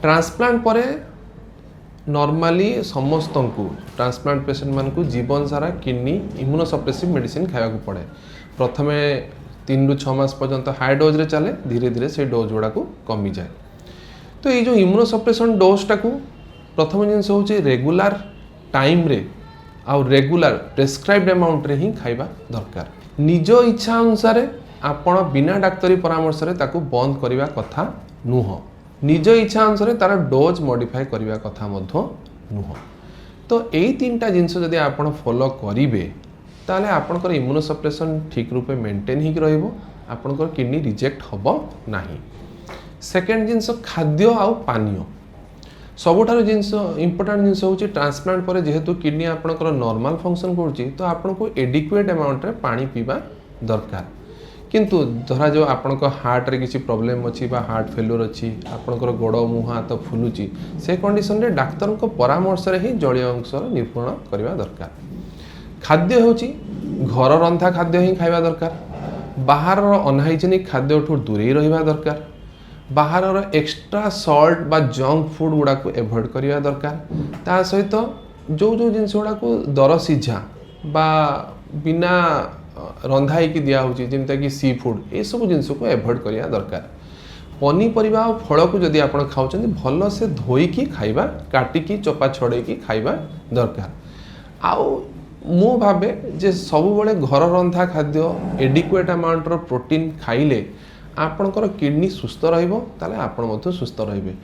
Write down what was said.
Transplant पर normally समस्त को ट्रांसप्लांट पेशेंट मान को जीवन सारा किडनी इम्यूनोसप्रेसिव मेडिसिन खाया पड़े। प्रथम 3 ରୁ 6 मास पर्यंत हाई डोज रे चले, धीरे धीरे से डोज गुड़ा को कमी जाए। तो ये जो इम्यूनोसप्रेशन डोज टाक प्रथम जिनस हूँ रेगुलर टाइम रे आउ रेगुलर प्रेस्क्राइब्ड अमाउंट रे ही खाइबा दरकार। निज इच्छा अनुसार आपण बिना डाक्तरी परामर्श रे ताकू बंद करिवा कथा नुह। निज इच्छा अनुसार तार डोज मॉडिफाई करिवा कथा मध्य नुह। तो यही 3टा जिनस जदि आपण फॉलो करिवे ताले आपनकर इम्यूनोसप्रेशन ठीक रूपे मेंटेन ही रहिबो, आपनकर किडनी रिजेक्ट हबो नाही। सेकेंड जिनस खाद्य आउ पानीय सबुठार जिनस इंपोर्टेंट जिनस होची ट्रांसप्लांट पर जेहेतु किडनी आपनकर नॉर्मल फंक्शन करूची तो आपनको एडिक्वेट अमाउंट रे पानी पीवा दरकार। किंतु धरा जो आपनक हार्ट रे किसी प्रॉब्लम अछि बा हार्ट फेल्योर अछि, आपनकर गोड़ मुह हाथ फुलुची, से कंडीशन रे डाक्टर को परामर्श रे ही जलीय अंश निरूपण करबा दरकार। खाद्य होची घर रंधा खाद्य ही खाइबा दरकार। बाहर अनहाइजेनिक खाद्य ठू दूरे रहिबा दरकार। बाहर एक्स्ट्रा सॉल्ट बा जंक फूड गुड़ा को एवॉइड करिया दरकार। ता सहित जो जो जिनस गुड़ा को दर सिझा बा बिना रंधा की दिया होची जेमता कि सी फूड ए सब जिनस को एवॉइड करिया दरकार। पनीपरिबा और फल को जदि आपण खाउछन भल से धोई की खाइबा, काटी की चोपा छड़े की खाइबा दरकार। आउ मु भाबे जे सब बेले घर रंधा खाद्य एडिक्वेट अमाउंट रो प्रोटीन खाइले आपनकर किडनी सुस्थ रहिबो, ताले आपण मध्य सुस्थ रहिबे।